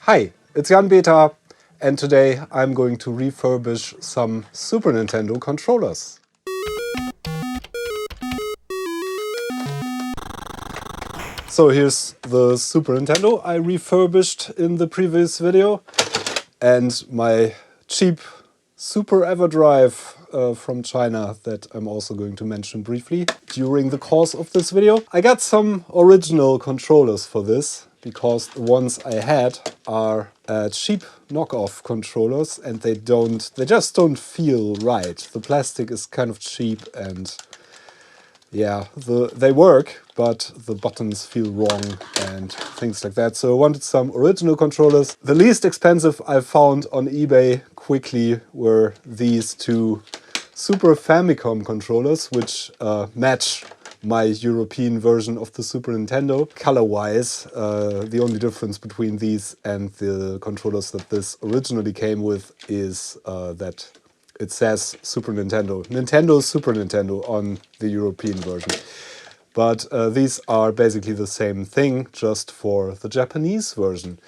Hi, it's Jan Beta, and today I'm going to refurbish some Super Nintendo controllers. So here's the Super Nintendo I refurbished in the previous video, and my cheap Super Everdrive from China that I'm also going to mention briefly during the course of this video. I got some original controllers for this, because the ones I had are cheap knockoff controllers and they just don't feel right. The plastic is kind of cheap and yeah, they work, but the buttons feel wrong and things like that. So I wanted some original controllers. The least expensive I found on eBay quickly were these two Super Famicom controllers, which match my European version of the Super Nintendo. Color-wise, the only difference between these and the controllers that this originally came with is that it says Super Nintendo. Nintendo Super Nintendo on the European version. But these are basically the same thing, just for the Japanese version.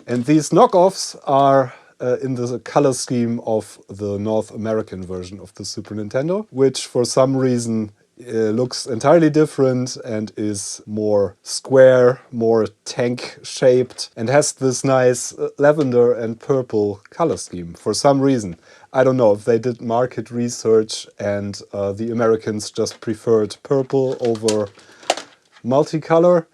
And these knockoffs are in the color scheme of the North American version of the Super Nintendo, which for some reason looks entirely different and is more square, more tank-shaped, and has this nice lavender and purple color scheme for some reason. I don't know if they did market research and the Americans just preferred purple over multicolor.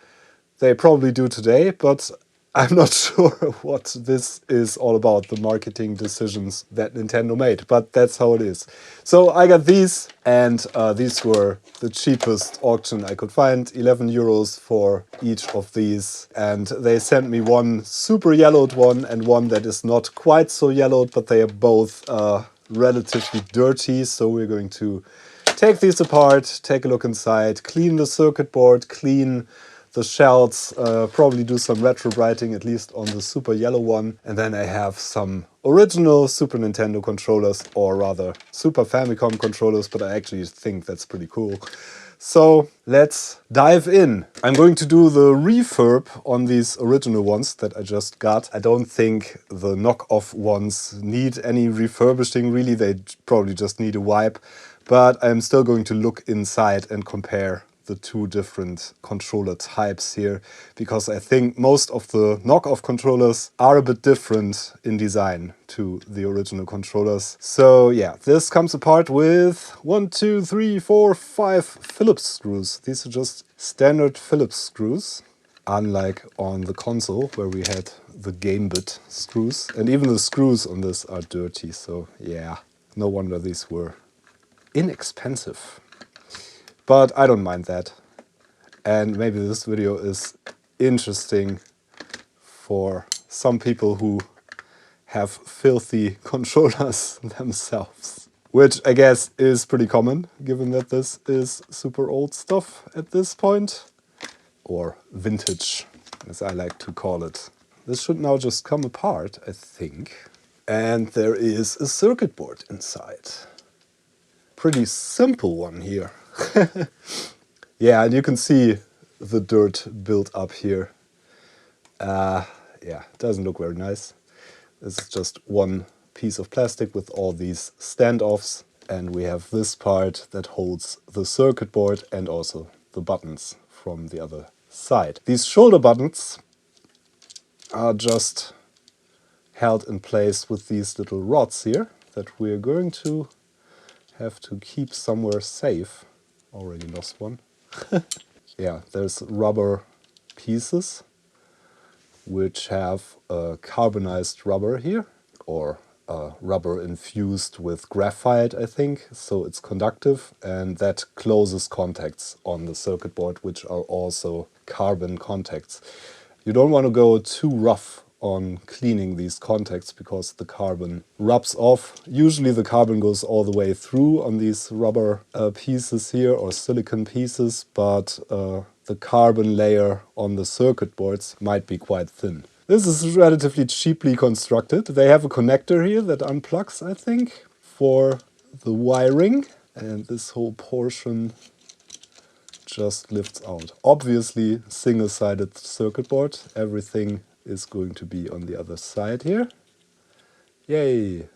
They probably do today, but I'm not sure what this is all about, the marketing decisions that Nintendo made, but that's how it is. So I got these, and these were the cheapest auction I could find, 11 euros for each of these. And they sent me one super yellowed one and one that is not quite so yellowed, but they are both relatively dirty. So we're going to take these apart, take a look inside, clean the circuit board, clean the shells, probably do some retrobrighting, at least on the super yellow one. And then I have some original Super Nintendo controllers, or rather Super Famicom controllers, but I actually think that's pretty cool. So let's dive in. I'm going to do the refurb on these original ones that I just got. I don't think the knockoff ones need any refurbishing really, they probably just need a wipe. But I'm still going to look inside and compare the two different controller types here, because I think most of the knockoff controllers are a bit different in design to the original controllers. So yeah, this comes apart with 1, 2, 3, 4, 5 Phillips screws. These are just standard Phillips screws, unlike on the console where we had the Gambit screws. And even the screws on this are dirty, so yeah, no wonder these were inexpensive. But I don't mind that. And maybe this video is interesting for some people who have filthy controllers themselves. Which I guess is pretty common, given that this is super old stuff at this point. Or vintage, as I like to call it. This should now just come apart, I think. And there is a circuit board inside. Pretty simple one here. Yeah, and you can see the dirt built up here. Yeah, it doesn't look very nice. This is just one piece of plastic with all these standoffs. And we have this part that holds the circuit board and also the buttons from the other side. These shoulder buttons are just held in place with these little rods here that we're going to have to keep somewhere safe. Already lost one. Yeah, there's rubber pieces which have carbonized rubber here, or rubber infused with graphite, I think, so it's conductive, and that closes contacts on the circuit board, which are also carbon contacts. You don't want to go too rough on cleaning these contacts because the carbon rubs off. Usually the carbon goes all the way through on these rubber pieces here, or silicone pieces, but the carbon layer on the circuit boards might be quite thin. This is relatively cheaply constructed. They have a connector here that unplugs, I think, for the wiring, and this whole portion just lifts out. Obviously single-sided circuit board, everything is going to be on the other side here. Yay!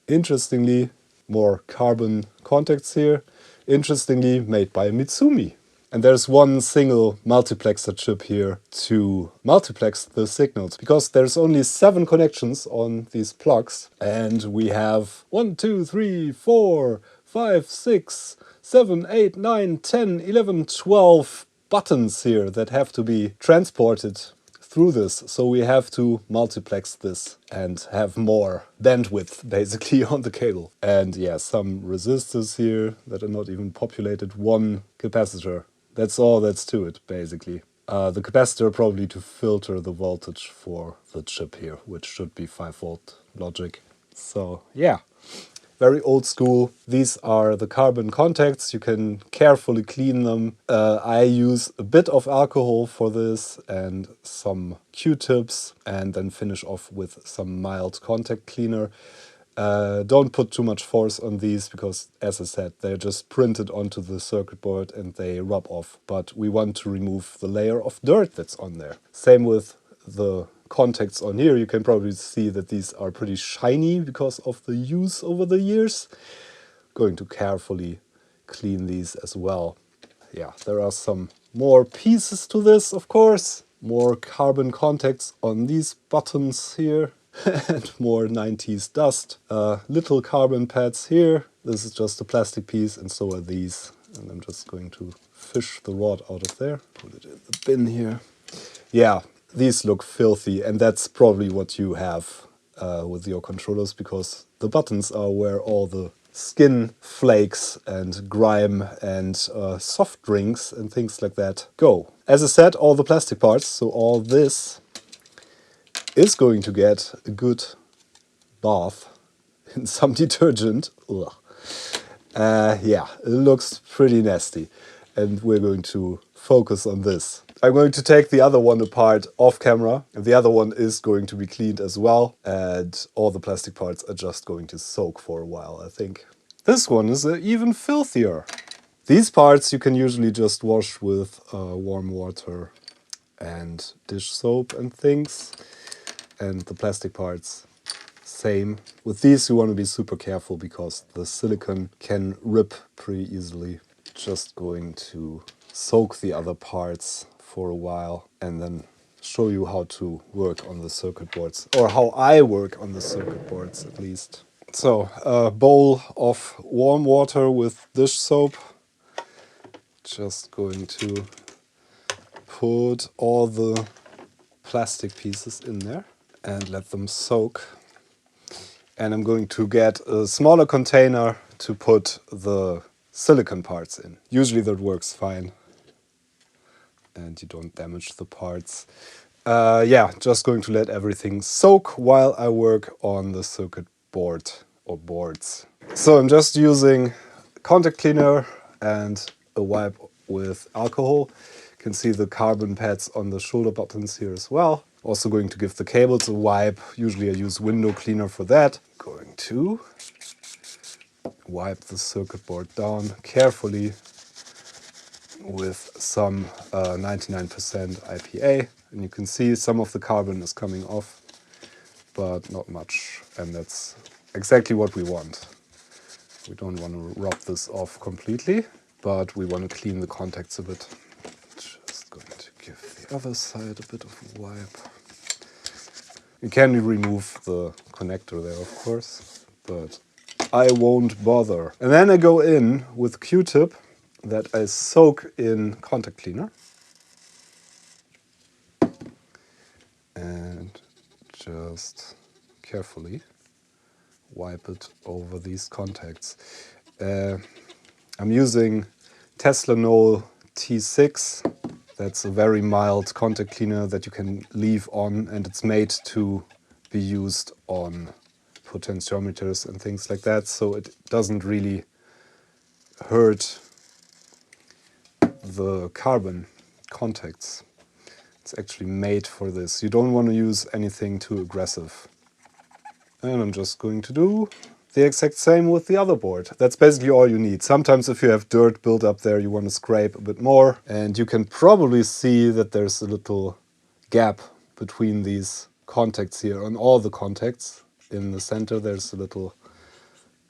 Interestingly, more carbon contacts here. Interestingly, made by Mitsumi. And there's one single multiplexer chip here to multiplex the signals, because there's only 7 connections on these plugs, and we have 1, 2, 3, 4, 5, 6, 7, 8, 9, 10, 11, 12 buttons here that have to be transported through this. So we have to multiplex this and have more bandwidth basically on the cable. And yeah, some resistors here that are not even populated, 1 capacitor. That's all that's to it, basically. The capacitor probably to filter the voltage for the chip here, which should be 5-volt logic. So yeah, very old school. These are the carbon contacts. You can carefully clean them. I use a bit of alcohol for this and some Q-tips, and then finish off with some mild contact cleaner. Don't put too much force on these because, as I said, they're just printed onto the circuit board and they rub off. But we want to remove the layer of dirt that's on there. Same with the contacts on here. You can probably see that these are pretty shiny because of the use over the years. Going to carefully clean these as well. Yeah, there are some more pieces to this, of course. More carbon contacts on these buttons here. And more 90s dust. Little carbon pads here. This is just a plastic piece, and so are these. And I'm just going to fish the rod out of there. Put it in the bin here. Yeah, these look filthy, and that's probably what you have with your controllers, because the buttons are where all the skin flakes and grime and soft drinks and things like that go. As I said, all the plastic parts, so all this is going to get a good bath in some detergent. Yeah, it looks pretty nasty, and we're going to focus on this. I'm going to take the other one apart off camera, and the other one is going to be cleaned as well, and all the plastic parts are just going to soak for a while, I think. This one is even filthier. These parts you can usually just wash with warm water and dish soap and things. And the plastic parts, same. With these you want to be super careful because the silicone can rip pretty easily. Just going to soak the other parts for a while and then show you how to work on the circuit boards, or how I work on the circuit boards at least. So a bowl of warm water with dish soap. Just going to put all the plastic pieces in there and let them soak. And I'm going to get a smaller container to put the silicone parts in. Usually that works fine and you don't damage the parts. Yeah, just going to let everything soak while I work on the circuit board or boards. So I'm just using contact cleaner and a wipe with alcohol. You can see the carbon pads on the shoulder buttons here as well. Also going to give the cables a wipe. Usually I use window cleaner for that. Going to wipe the circuit board down carefully with some 99% IPA. And you can see some of the carbon is coming off, but not much. And that's exactly what we want. We don't want to rub this off completely, but we want to clean the contacts a bit. Just going to give the other side a bit of a wipe. You can remove the connector there, of course, but I won't bother. And then I go in with Q-tip that I soak in contact cleaner. And just carefully wipe it over these contacts. I'm using Teslanol T6. That's a very mild contact cleaner that you can leave on, and it's made to be used on potentiometers and things like that, so it doesn't really hurt the carbon contacts. It's actually made for this. You don't want to use anything too aggressive. And I'm just going to do the exact same with the other board. That's basically all you need. Sometimes if you have dirt built up there, you want to scrape a bit more. And you can probably see that there's a little gap between these contacts here. On all the contacts in the center there's a little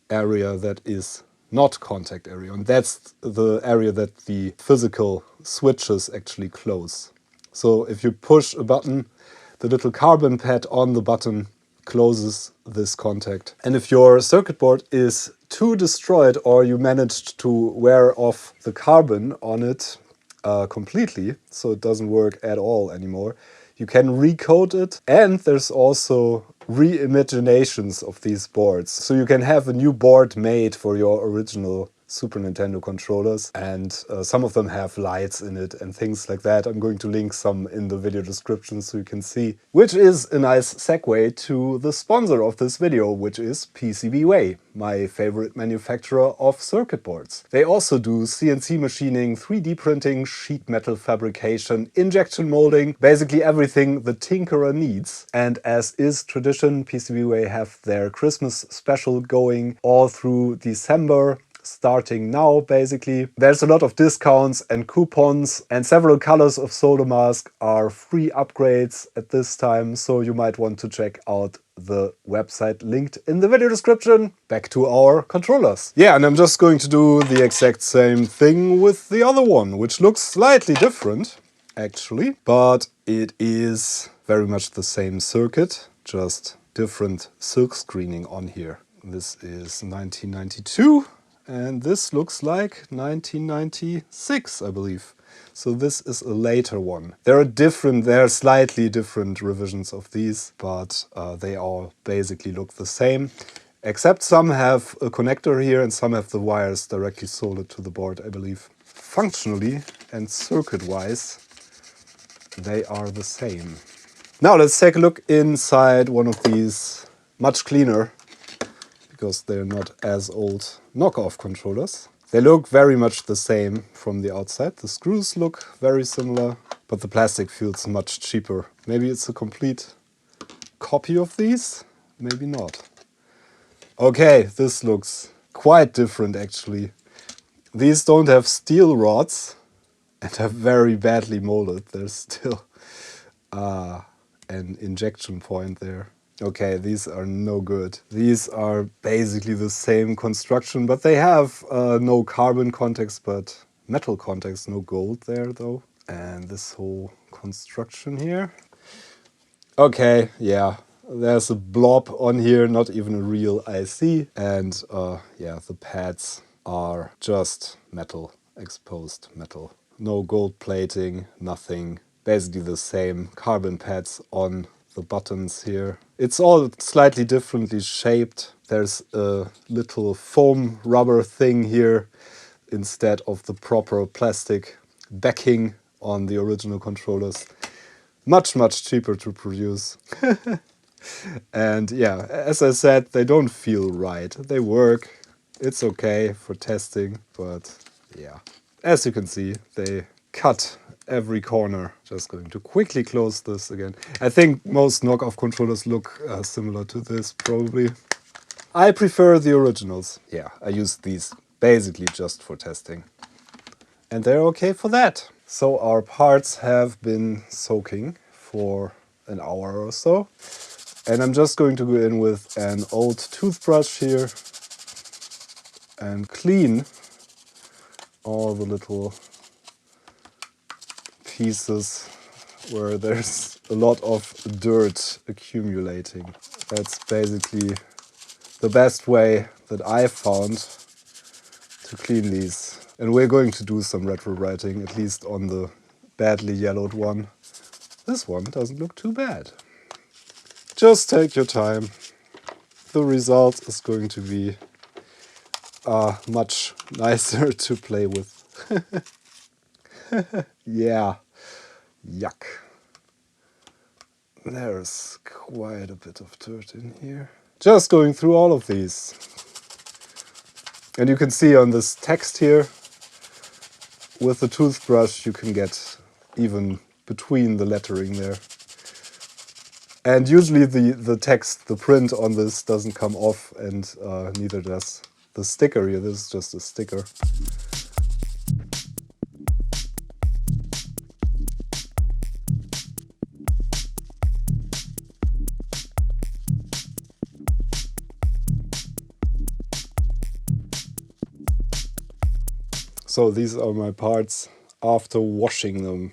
area that is not contact area, and that's the area that the physical switches actually close. So if you push a button, the little carbon pad on the button closes this contact. And if your circuit board is too destroyed, or you managed to wear off the carbon on it completely, so it doesn't work at all anymore, you can recode it. And there's also reimaginations of these boards. So you can have a new board made for your original Super Nintendo controllers, and some of them have lights in it and things like that. I'm going to link some in the video description so you can see. Which is a nice segue to the sponsor of this video, which is PCBWay, my favorite manufacturer of circuit boards. They also do CNC machining, 3D printing, sheet metal fabrication, injection molding, basically everything the tinkerer needs. And as is tradition, PCBWay have their Christmas special going all through December. Starting now, basically. There's a lot of discounts and coupons, and several colors of solder mask are free upgrades at this time, so you might want to check out the website linked in the video description. Back to our controllers. Yeah, and I'm just going to do the exact same thing with the other one, which looks slightly different, actually, but it is very much the same circuit, just different silk screening on here. This is 1992. And this looks like 1996, I believe. So this is a later one. There are slightly different revisions of these, but they all basically look the same. Except some have a connector here and some have the wires directly soldered to the board, I believe. Functionally and circuit-wise, they are the same. Now let's take a look inside one of these, much cleaner, because they're not as old knockoff controllers. They look very much the same from the outside. The screws look very similar, but the plastic feels much cheaper. Maybe it's a complete copy of these, maybe not. Okay, this looks quite different actually. These don't have steel rods and are very badly molded. There's still an injection point there. Okay, these are no good. These are basically the same construction, but they have no carbon contacts, but metal contacts, no gold there though. And this whole construction here. Okay, yeah, there's a blob on here, not even a real IC. And yeah, the pads are just metal, exposed metal. No gold plating, nothing. Basically the same carbon pads on the buttons here. It's all slightly differently shaped. There's a little foam rubber thing here instead of the proper plastic backing on the original controllers. Much, much cheaper to produce. And yeah, as I said, they don't feel right. They work. It's okay for testing, but yeah. As you can see, they cut every corner. Just going to quickly close this again. I think most knockoff controllers look similar to this, probably. I prefer the originals. Yeah, I use these basically just for testing. And they're okay for that. So our parts have been soaking for an hour or so. And I'm just going to go in with an old toothbrush here and clean all the little pieces where there's a lot of dirt accumulating. That's basically the best way that I've found to clean these. And we're going to do some retrobrighting, at least on the badly yellowed one. This one doesn't look too bad. Just take your time. The result is going to be much nicer to play with. Yeah. Yuck. There's quite a bit of dirt in here. Just going through all of these. And you can see on this text here, with the toothbrush you can get even between the lettering there. And usually the text, the print on this doesn't come off, and neither does the sticker here. This is just a sticker. So these are my parts after washing them.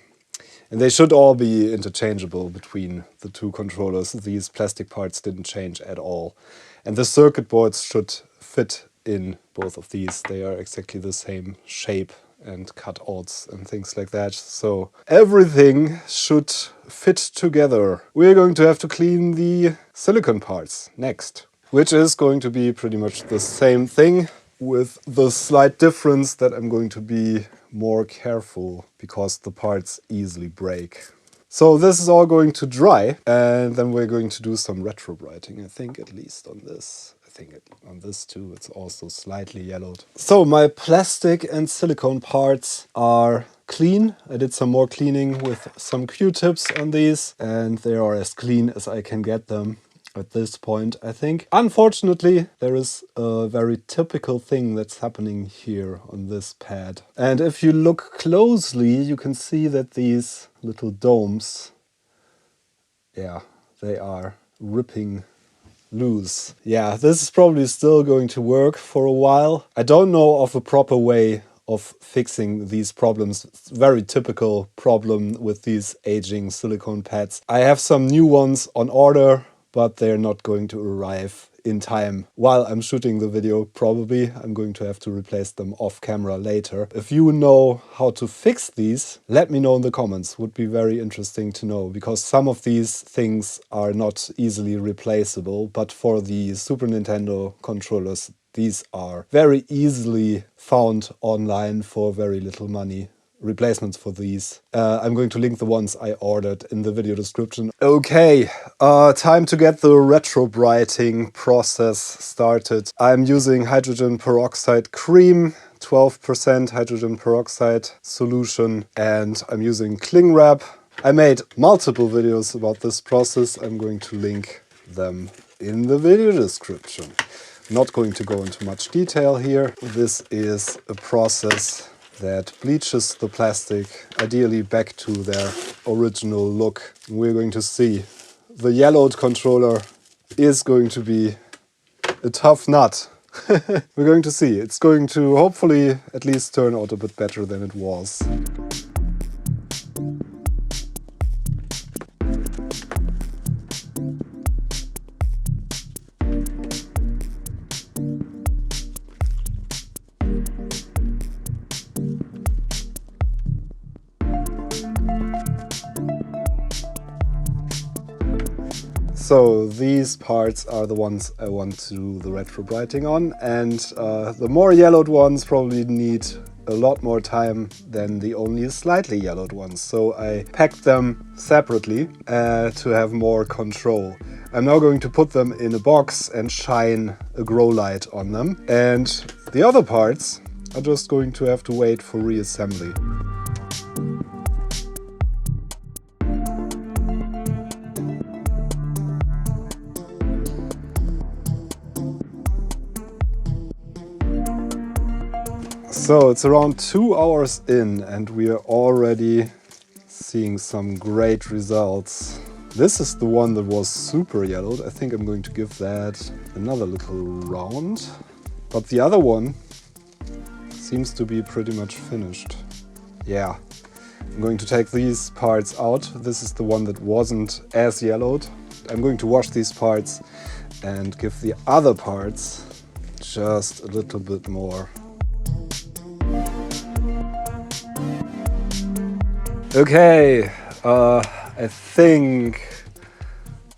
And they should all be interchangeable between the two controllers. These plastic parts didn't change at all. And the circuit boards should fit in both of these. They are exactly the same shape and cutouts and things like that. So everything should fit together. We're going to have to clean the silicone parts next, which is going to be pretty much the same thing, with the slight difference that I'm going to be more careful because the parts easily break. So this is all going to dry, and then we're going to do some retrobrighting, I think, at least on this. I think on this too, it's also slightly yellowed. So my plastic and silicone parts are clean. I did some more cleaning with some Q-tips on these, and they are as clean as I can get them at this point, I think. Unfortunately, there is a very typical thing that's happening here on this pad. And if you look closely, you can see that these little domes, yeah, they are ripping loose. Yeah, this is probably still going to work for a while. I don't know of a proper way of fixing these problems. It's a very typical problem with these aging silicone pads. I have some new ones on order, but they're not going to arrive in time while I'm shooting the video. Probably I'm going to have to replace them off camera later. If you know how to fix these, let me know in the comments. Would be very interesting to know, because some of these things are not easily replaceable, but for the Super Nintendo controllers, these are very easily found online for very little money. Replacements for these. I'm going to link the ones I ordered in the video description. Okay, time to get the retrobrighting process started. I'm using hydrogen peroxide cream, 12% hydrogen peroxide solution, and I'm using cling wrap. I made multiple videos about this process. I'm going to link them in the video description. Not going to go into much detail here. This is a process that bleaches the plastic, ideally back to their original look. We're going to see. The yellowed controller is going to be a tough nut. We're going to see. It's going to hopefully at least turn out a bit better than it was. So these parts are the ones I want to do the retrobrighting on, and the more yellowed ones probably need a lot more time than the only slightly yellowed ones. So I packed them separately to have more control. I'm now going to put them in a box and shine a grow light on them. And the other parts are just going to have to wait for reassembly. So it's around 2 hours in and we are already seeing some great results. This is the one that was super yellowed. I think I'm going to give that another little round. But the other one seems to be pretty much finished. Yeah, I'm going to take these parts out. This is the one that wasn't as yellowed. I'm going to wash these parts and give the other parts just a little bit more. Okay, I think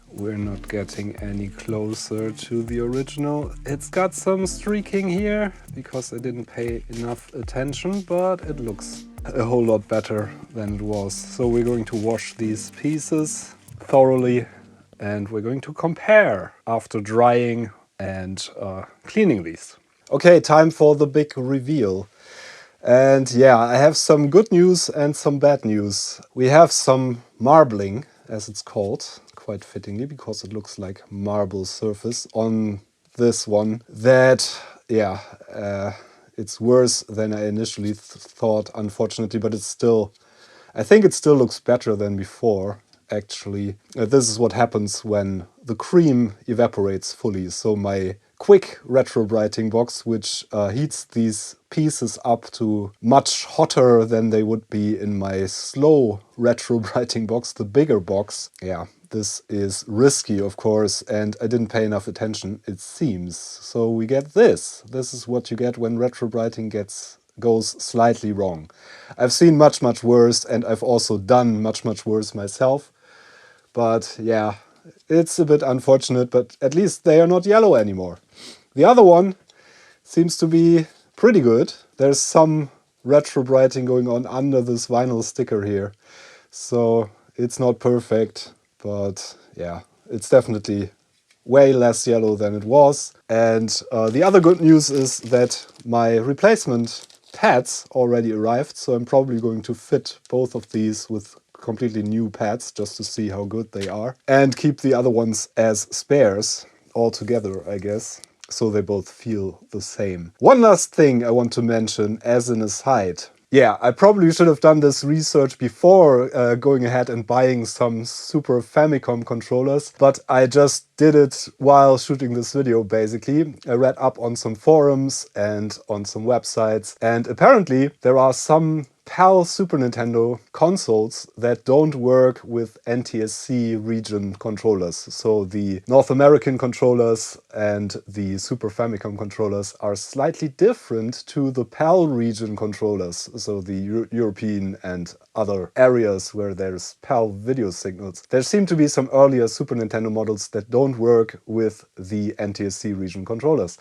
we're not getting any closer to the original. It's got some streaking here because I didn't pay enough attention, but it looks a whole lot better than it was. So we're going to wash these pieces thoroughly and we're going to compare after drying and cleaning these. Okay, time for the big reveal. And yeah, I have some good news and some bad news. We have some marbling, as it's called, quite fittingly, because it looks like marble surface on this one. That, yeah, it's worse than I initially thought, unfortunately, but it's still, I think it still looks better than before, actually. This is what happens when the cream evaporates fully. So my quick retrobrighting box, which heats these pieces up to much hotter than they would be in my slow retrobrighting box, the bigger box. Yeah, this is risky, of course, and I didn't pay enough attention, it seems. So we get this. This is what you get when retrobrighting goes slightly wrong. I've seen much worse, and I've also done much worse myself. But yeah, it's a bit unfortunate, but at least they are not yellow anymore. The other one seems to be pretty good. There's some retrobrighting going on under this vinyl sticker here. So it's not perfect, but yeah, it's definitely way less yellow than it was. And the other good news is that my replacement pads already arrived, so I'm probably going to fit both of these with completely new pads just to see how good they are, and keep the other ones as spares altogether, I guess, so they both feel the same. One last thing I want to mention as an aside. Yeah, I probably should have done this research before going ahead and buying some Super Famicom controllers, but I just did it while shooting this video, basically. I read up on some forums and on some websites, and apparently there are some PAL Super Nintendo consoles that don't work with NTSC region controllers. So the North American controllers and the Super Famicom controllers are slightly different to the PAL region controllers. So the European and other areas where there's PAL video signals. There seem to be some earlier Super Nintendo models that don't work with the NTSC region controllers.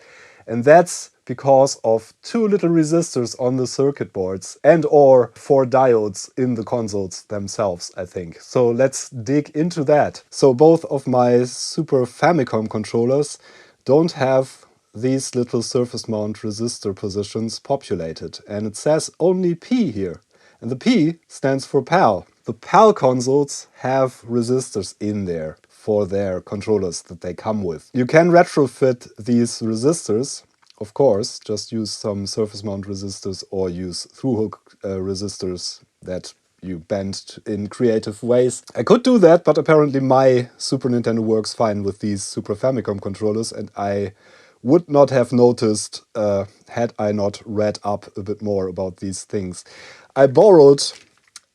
And that's because of 2 little resistors on the circuit boards and or 4 diodes in the consoles themselves, I think. So let's dig into that. So both of my Super Famicom controllers don't have these little surface mount resistor positions populated. And it says only P here. And the P stands for PAL. The PAL consoles have resistors in there for their controllers that they come with. You can retrofit these resistors, of course, just use some surface mount resistors or use through-hook resistors that you bend in creative ways. I could do that, but apparently my Super Nintendo works fine with these Super Famicom controllers, and I would not have noticed had I not read up a bit more about these things. I borrowed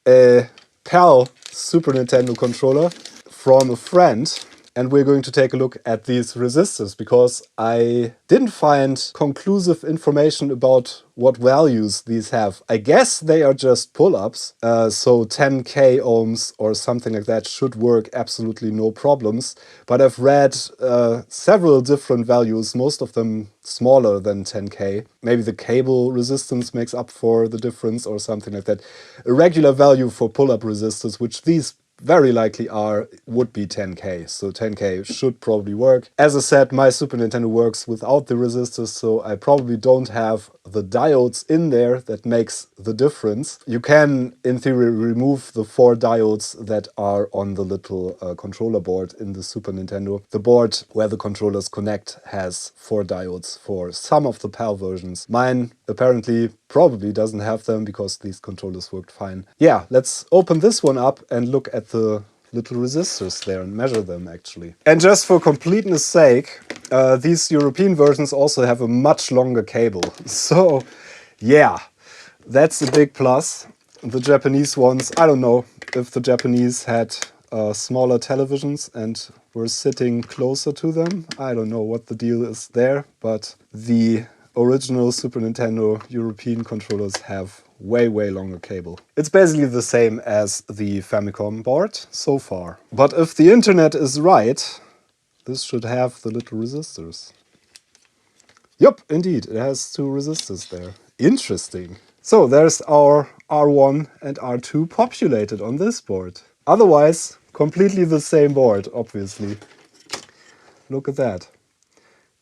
a PAL Super Nintendo controller from a friend, and we're going to take a look at these resistors because I didn't find conclusive information about what values these have. I guess they are just pull-ups, so 10k ohms or something like that should work absolutely no problems. But I've read several different values, most of them smaller than 10k. Maybe the cable resistance makes up for the difference or something like that. A regular value for pull-up resistors, which these very likely would be 10k, so 10k should probably work. As I said, my Super Nintendo works without the resistors, so I probably don't have the diodes in there that makes the difference. You can, in theory, remove the 4 diodes that are on the little controller board in the Super Nintendo. The board where the controllers connect has 4 diodes for some of the PAL versions. Mine apparently probably doesn't have them because these controllers worked fine. Yeah, let's open this one up and look at the little resistors there and measure them actually. And just for completeness sake, these European versions also have a much longer cable. So yeah, that's a big plus. The Japanese ones, I don't know if the Japanese had smaller televisions and were sitting closer to them. I don't know what the deal is there, but the original Super Nintendo European controllers have way longer cable. It's basically the same as the Famicom board so far. But if the internet is right, this should have the little resistors. Yup, indeed, it has 2 resistors there. Interesting. So there's our R1 and R2 populated on this board. Otherwise, completely the same board, obviously. Look at that.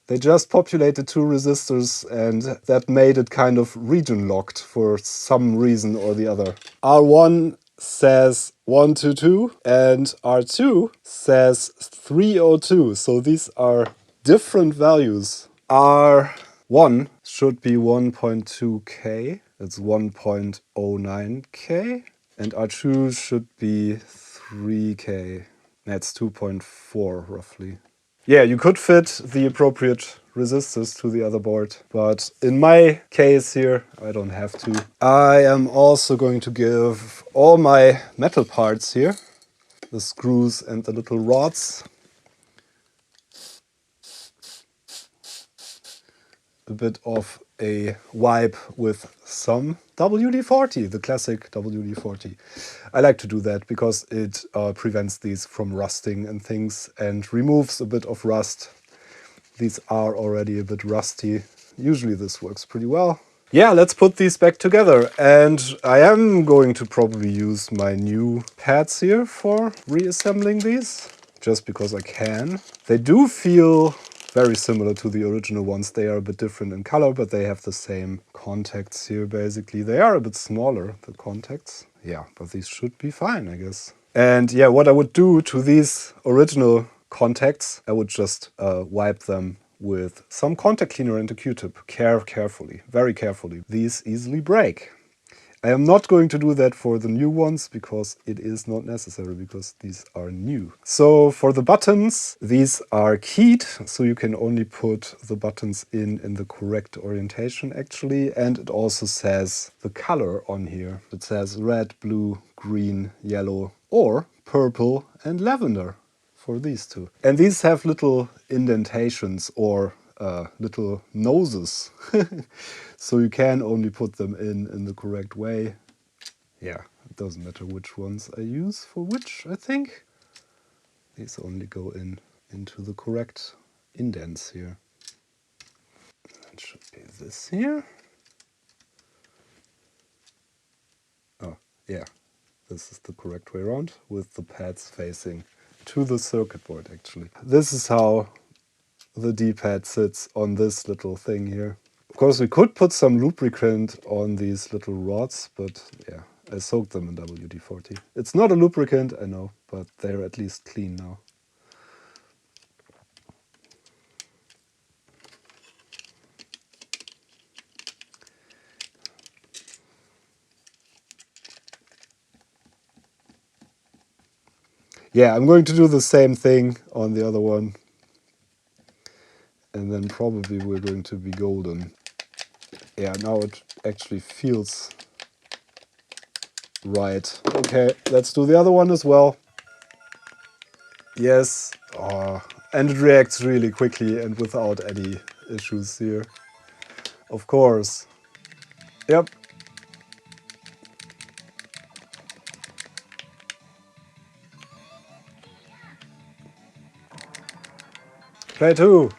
They just populated 2 resistors and that made it kind of region locked for some reason or the other. R1 says 122 and R2 says 302. So these are different values. R1 should be 1.2K. That's 1.09K. And R2 should be 3K. That's 2.4 roughly. Yeah, you could fit the appropriate resistors to the other board. But in my case here, I don't have to. I am also going to give all my metal parts here, the screws and the little rods, a bit of a wipe with some WD-40, the classic WD-40. I like to do that because it prevents these from rusting and things and removes a bit of rust. These are already a bit rusty. Usually this works pretty well. Yeah, let's put these back together. And I am going to probably use my new pads here for reassembling these, just because I can. They do feel very similar to the original ones. They are a bit different in color, but they have the same contacts here, basically. They are a bit smaller, the contacts. Yeah, but these should be fine, I guess. And yeah, what I would do to these original contacts, I would just wipe them with some contact cleaner and a Q-tip. Carefully, very carefully. These easily break. I am not going to do that for the new ones because it is not necessary, because these are new. So for the buttons, these are keyed, so you can only put the buttons in the correct orientation actually. And it also says the color on here. It says red, blue, green, yellow, or purple and lavender for these two. And these have little indentations or little noses. So you can only put them in the correct way. Yeah, it doesn't matter which ones I use for which, I think. These only go into the correct indents here. It should be this here. Oh, yeah. This is the correct way around, with the pads facing to the circuit board actually. This is how the D-pad sits on this little thing here. Of course, we could put some lubricant on these little rods, but yeah, I soaked them in WD-40. It's not a lubricant, I know, but they're at least clean now. Yeah, I'm going to do the same thing on the other one. And then probably we're going to be golden. Yeah, now it actually feels right. Okay, let's do the other one as well. Yes, and it reacts really quickly and without any issues here. Of course. Yep. Play 2.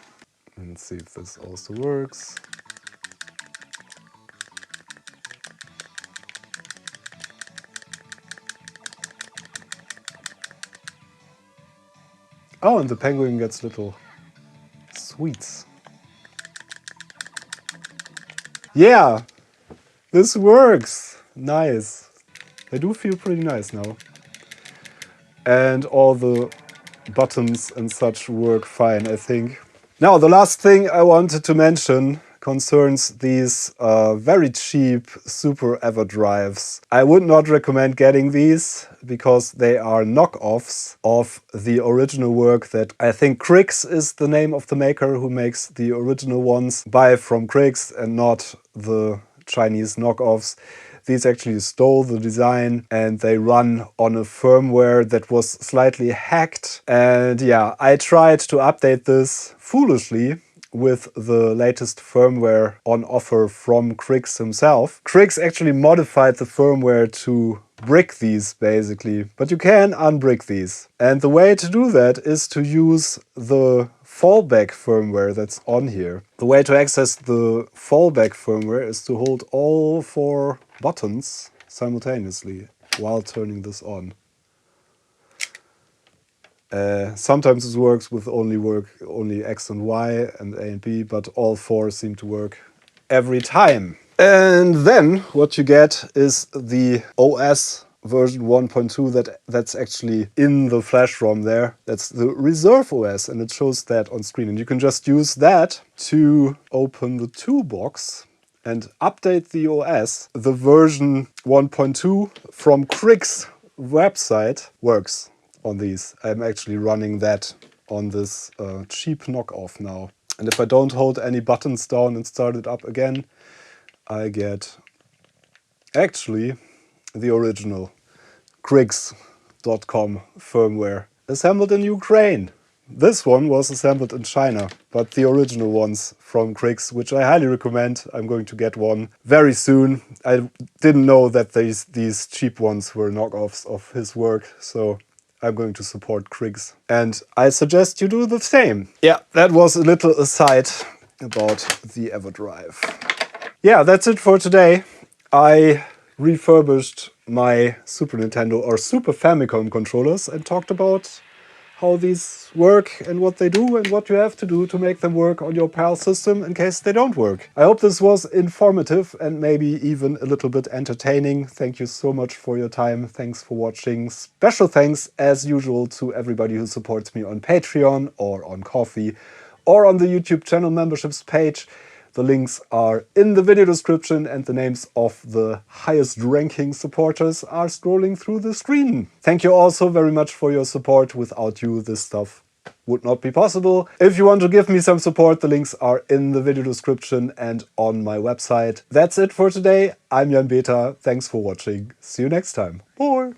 Let's see if this also works. Oh, and the penguin gets little sweets. Yeah, this works. Nice. They do feel pretty nice now. And all the buttons and such work fine, I think. Now, the last thing I wanted to mention concerns these very cheap super Everdrives. I would not recommend getting these because they are knockoffs of the original work that I think Krikzz is the name of the maker who makes the original ones. Buy from Krikzz and not the Chinese knockoffs. These actually stole the design and they run on a firmware that was slightly hacked. And yeah, I tried to update this foolishly with the latest firmware on offer from Krikzz himself. Krikzz actually modified the firmware to brick these basically, but you can unbrick these. And the way to do that is to use the fallback firmware that's on here. The way to access the fallback firmware is to hold all 4 buttons simultaneously while turning this on. Sometimes it works with only X and Y and A and B, but all 4 seem to work every time. And then what you get is the OS version 1.2 that's actually in the flash ROM there. That's the Reserve OS, and it shows that on screen. And you can just use that to open the toolbox and update the OS. The version 1.2 from Krikzz website works on these. I'm actually running that on this cheap knockoff now. And if I don't hold any buttons down and start it up again, I get actually the original Krikzz.com firmware assembled in Ukraine. This one was assembled in China, but the original ones from Krikzz, which I highly recommend. I'm going to get one very soon. I didn't know that these cheap ones were knockoffs of his work, so I'm going to support Krikzz. And I suggest you do the same. Yeah, that was a little aside about the Everdrive. Yeah, that's it for today. I refurbished my Super Nintendo or Super Famicom controllers and talked about how these work and what they do and what you have to do to make them work on your PAL system in case they don't work. I hope this was informative and maybe even a little bit entertaining. Thank you so much for your time. Thanks for watching. Special thanks, as usual, to everybody who supports me on Patreon or on Ko-fi or on the YouTube channel memberships page. The links are in the video description and the names of the highest ranking supporters are scrolling through the screen. Thank you also very much for your support. Without you, this stuff would not be possible. If you want to give me some support, the links are in the video description and on my website. That's it for today. I'm Jan Beta. Thanks for watching. See you next time. Bye.